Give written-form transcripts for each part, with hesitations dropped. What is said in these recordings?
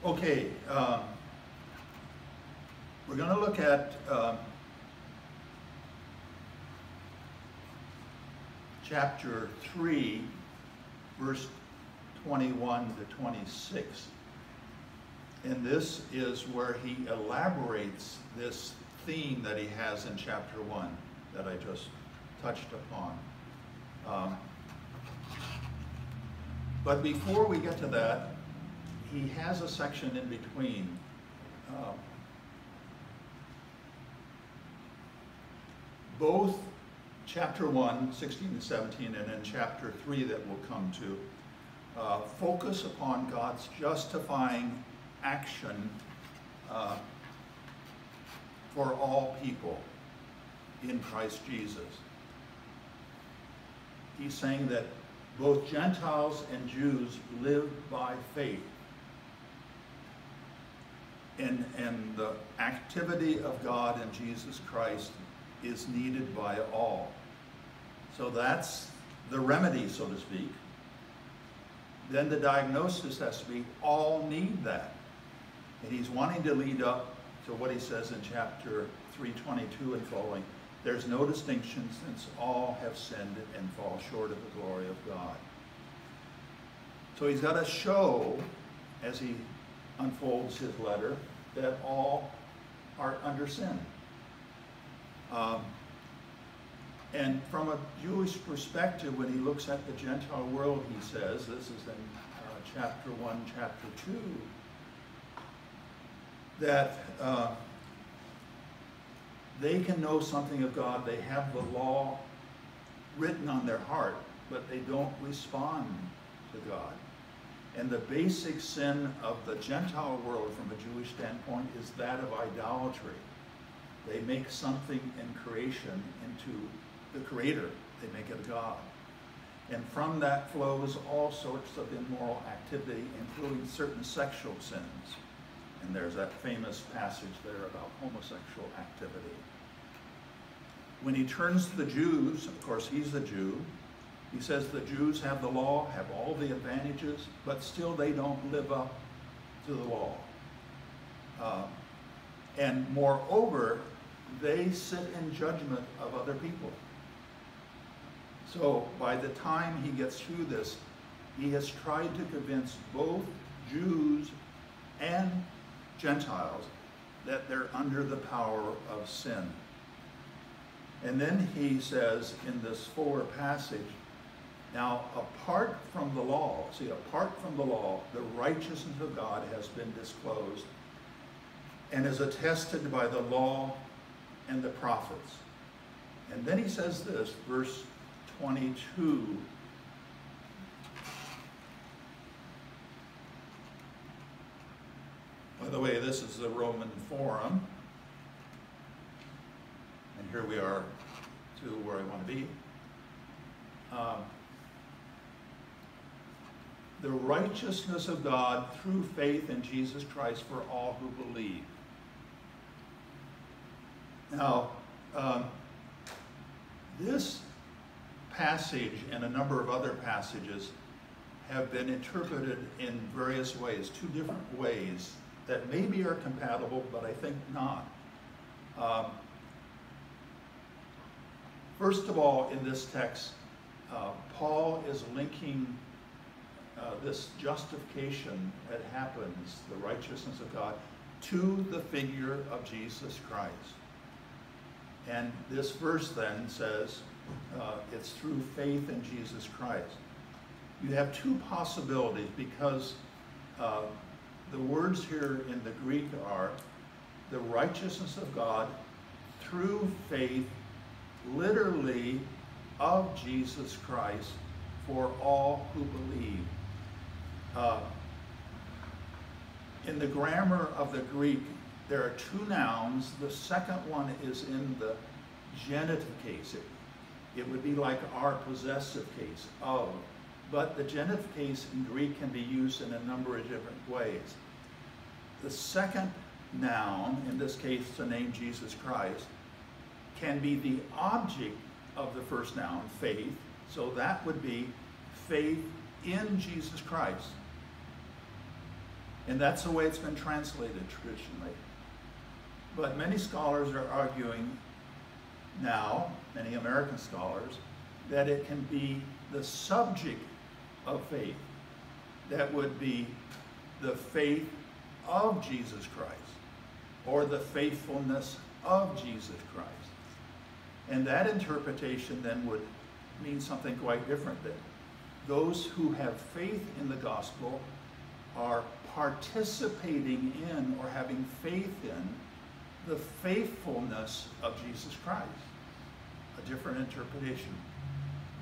Okay, we're going to look at chapter 3, verse 21 to 26. And this is where he elaborates this theme that he has in chapter 1 that I just touched upon. But before we get to that, he has a section in between. Both chapter 1, 16 and 17, and then chapter 3 that we'll come to, focus upon God's justifying action for all people in Christ Jesus. He's saying that both Gentiles and Jews live by faith. And the activity of God in Jesus Christ is needed by all. So that's the remedy, so to speak. Then the diagnosis has to be, all need that. And he's wanting to lead up to what he says in chapter 3:22 and following. There's no distinction, since all have sinned and fall short of the glory of God. So he's got to show, as he unfolds his letter, that all are under sin. And from a Jewish perspective, when he looks at the Gentile world, he says, this is in chapter 1, chapter 2, that they can know something of God. They have the law written on their heart, but they don't respond to God. And the basic sin of the Gentile world from a Jewish standpoint is that of idolatry. They make something in creation into the creator. They make it a god. And from that flows all sorts of immoral activity, including certain sexual sins. And there's that famous passage there about homosexual activity. When he turns to the Jews, of course he's a Jew, he says the Jews have the law, have all the advantages, but still they don't live up to the law. And moreover, they sit in judgment of other people. So by the time he gets through this, he has tried to convince both Jews and Gentiles that they're under the power of sin. And then he says in this fuller passage, now apart from the law, see, apart from the law, the righteousness of God has been disclosed and is attested by the law and the prophets. And then he says this, verse 22. By the way, this is the Roman Forum. And here we are to where I want to be. The righteousness of God through faith in Jesus Christ for all who believe. Now, this passage and a number of other passages have been interpreted in various ways, two different ways that maybe are compatible, but I think not. First of all, in this text, Paul is linking this justification that happens, the righteousness of God, to the figure of Jesus Christ. And this verse then says it's through faith in Jesus Christ. You have two possibilities, because the words here in the Greek are the righteousness of God through faith, literally of Jesus Christ, for all who believe. In the grammar of the Greek, there are two nouns. The second one is in the genitive case. It would be like our possessive case, of. But the genitive case in Greek can be used in a number of different ways. The second noun, in this case to name Jesus Christ, can be the object of the first noun, faith. So that would be faith in Jesus Christ. And that's the way it's been translated traditionally. But many scholars are arguing now, many American scholars, that it can be the subject of faith that would be the faith of Jesus Christ, or the faithfulness of Jesus Christ. And that interpretation then would mean something quite different, that those who have faith in the gospel are participating in or having faith in the faithfulness of Jesus Christ. A different interpretation.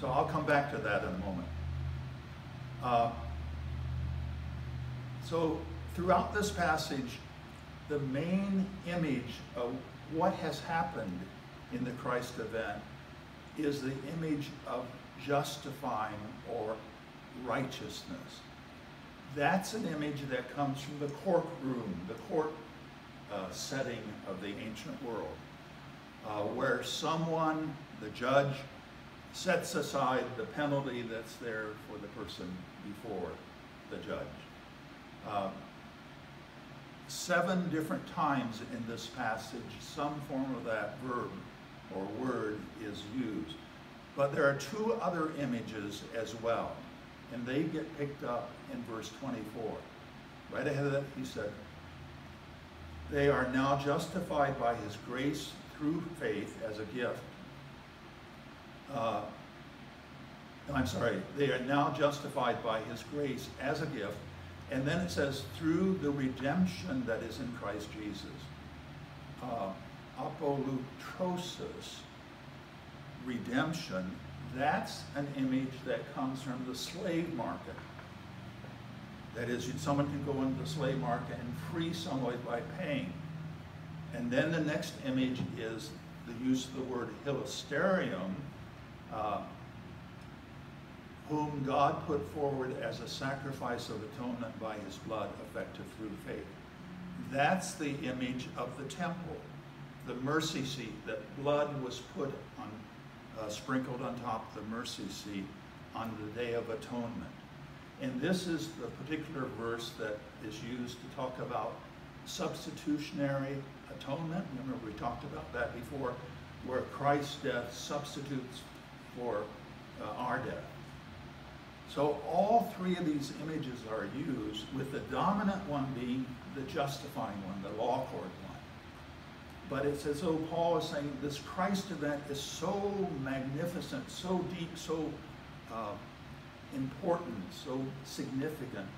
So I'll come back to that in a moment. So throughout this passage, the main image of what has happened in the Christ event is the image of justifying or righteousness. That's an image that comes from the courtroom, the court setting of the ancient world, where someone, the judge, sets aside the penalty that's there for the person before the judge. 7 different times in this passage, some form of that verb or word is used. But there are 2 other images as well, and they get picked up in verse 24. Right ahead of that, he said, they are now justified by his grace through faith as a gift. They are now justified by his grace as a gift. And then it says, through the redemption that is in Christ Jesus. Apolutrosis, redemption, that's an image that comes from the slave market. That is, someone can go into the slave market and free someone by paying. And then the next image is the use of the word hilasterium, whom God put forward as a sacrifice of atonement by his blood, effective through faith. That's the image of the temple, the mercy seat, that blood was put on, sprinkled on top of the mercy seat on the Day of Atonement. And this is the particular verse that is used to talk about substitutionary atonement. Remember, we talked about that before, where Christ's death substitutes for our death. So all 3 of these images are used, with the dominant one being the justifying one, the law court one. But it's as though Paul is saying this Christ event is so magnificent, so deep, so important, so significant,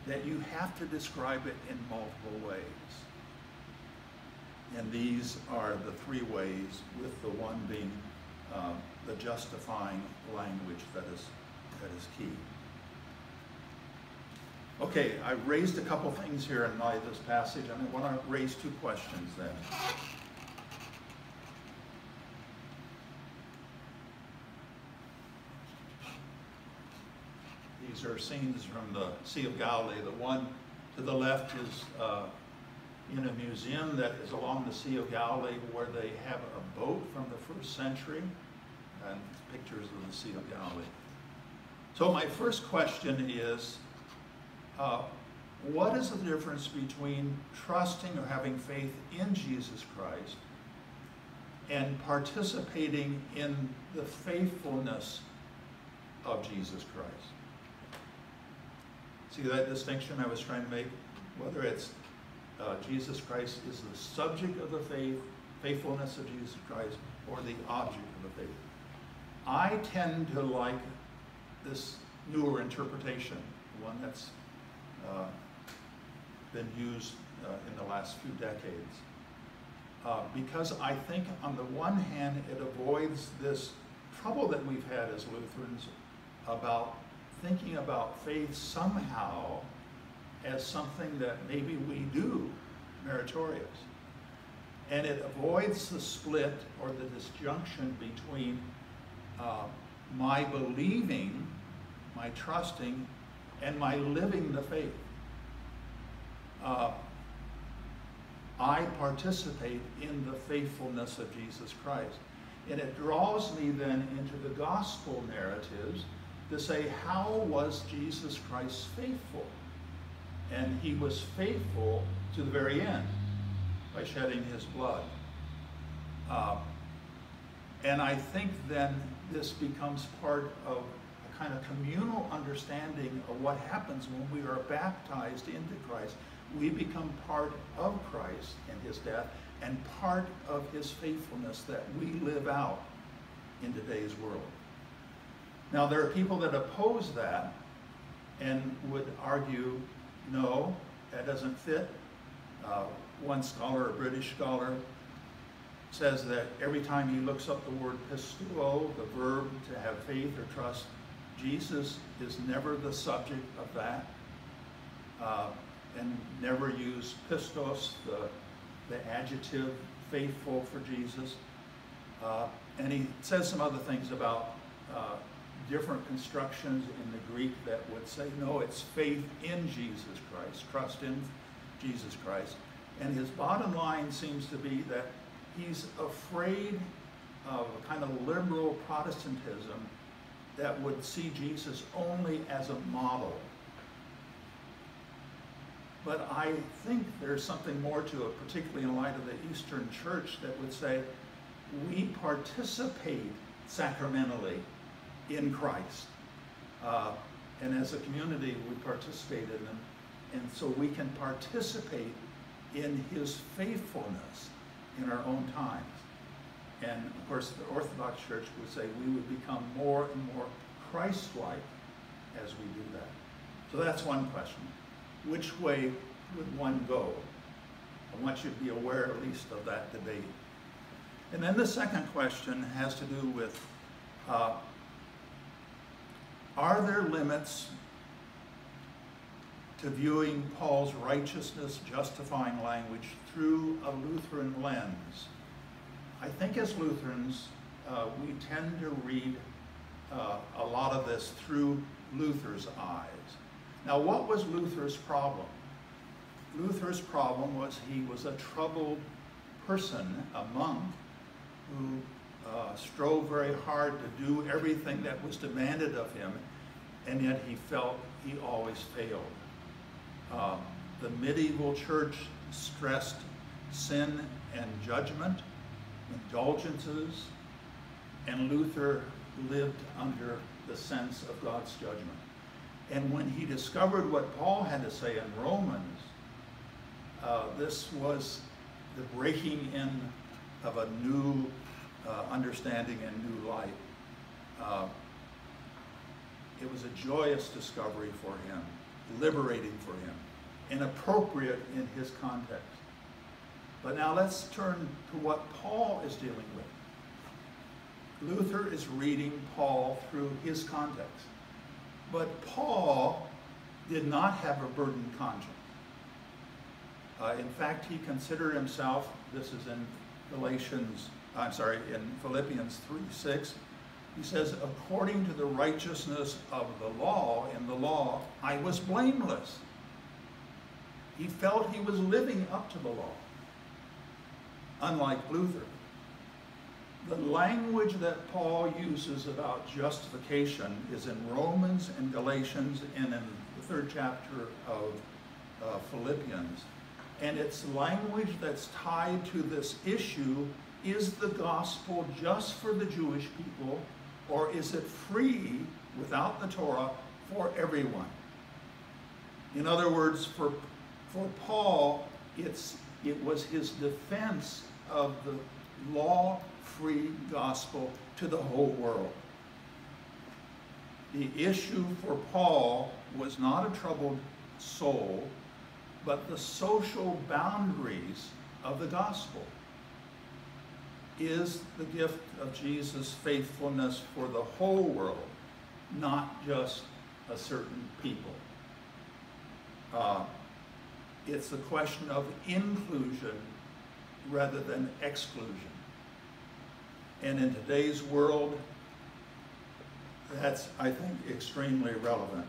that you have to describe it in multiple ways. And these are the 3 ways, with the one being the justifying language that is key. Okay, I raised a couple things here in light of this passage. I want to raise 2 questions then. These are scenes from the Sea of Galilee. The one to the left is in a museum that is along the Sea of Galilee, where they have a boat from the 1st century, and pictures of the Sea of Galilee. So my first question is, what is the difference between trusting or having faith in Jesus Christ and participating in the faithfulness of Jesus Christ? See that distinction I was trying to make? Whether it's Jesus Christ is the subject of the faithfulness of Jesus Christ, or the object of the faith. I tend to like this newer interpretation, the one that's been used in the last few decades. Because I think, on the one hand, it avoids this trouble that we've had as Lutherans about thinking about faith somehow as something that maybe we do meritorious. And it avoids the split or the disjunction between my believing, my trusting, and my living the faith. I participate in the faithfulness of Jesus Christ. And it draws me then into the gospel narratives to say, how was Jesus Christ faithful? and he was faithful to the very end by shedding his blood. And I think then this becomes part of a kind of communal understanding of what happens when we are baptized into Christ. We become part of Christ and his death and part of his faithfulness that we live out in today's world. Now, there are people that oppose that and would argue, no, that doesn't fit. One scholar, a British scholar, says that every time he looks up the word pisteuo, the verb to have faith or trust, Jesus is never the subject of that, and never use pistos, the adjective faithful for Jesus. And he says some other things about different constructions in the Greek that would say, no, it's faith in Jesus Christ, trust in Jesus Christ. And his bottom line seems to be that he's afraid of a kind of liberal Protestantism that would see Jesus only as a model. But I think there's something more to it, particularly in light of the Eastern Church, that would say we participate sacramentally in Christ. And as a community, we participate in them. And so we can participate in his faithfulness in our own times. And of course, the Orthodox Church would say we would become more and more Christ-like as we do that. So that's one question. Which way would one go? I want you to be aware at least of that debate. And then the second question has to do with, are there limits to viewing Paul's righteousness justifying language through a Lutheran lens? I think as Lutherans, we tend to read a lot of this through Luther's eyes. Now, what was Luther's problem? Luther's problem was he was a troubled person, a monk, who strove very hard to do everything that was demanded of him, and yet he felt he always failed. The medieval church stressed sin and judgment, indulgences, and Luther lived under the sense of God's judgment. And when he discovered what Paul had to say in Romans, this was the breaking in of a new understanding and new light. It was a joyous discovery for him, liberating for him, and appropriate in his context. But now let's turn to what Paul is dealing with. Luther is reading Paul through his context. But Paul did not have a burdened conscience. In fact, he considered himself, this is in in Philippians 3:6, he says, according to the righteousness of the law, in the law, I was blameless. He felt he was living up to the law, unlike Luther. The language that Paul uses about justification is in Romans and Galatians and in the 3rd chapter of Philippians. And it's language that's tied to this issue: is the gospel just for the Jewish people, or is it free, without the Torah, for everyone? In other words, for Paul, it was his defense of the law-free gospel to the whole world. The issue for Paul was not a troubled soul, but the social boundaries of the gospel. Is the gift of Jesus' faithfulness for the whole world, not just a certain people? It's a question of inclusion rather than exclusion. And in today's world, that's, I think, extremely relevant,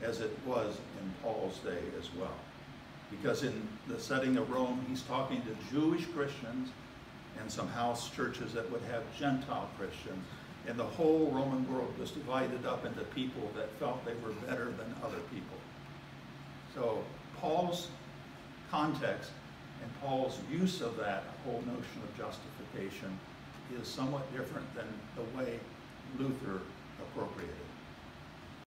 as it was in Paul's day as well. Because in the setting of Rome, he's talking to Jewish Christians and some house churches that would have Gentile Christians. And the whole Roman world was divided up into people that felt they were better than other people. So Paul's context and Paul's use of that whole notion of justification is somewhat different than the way Luther appropriated it.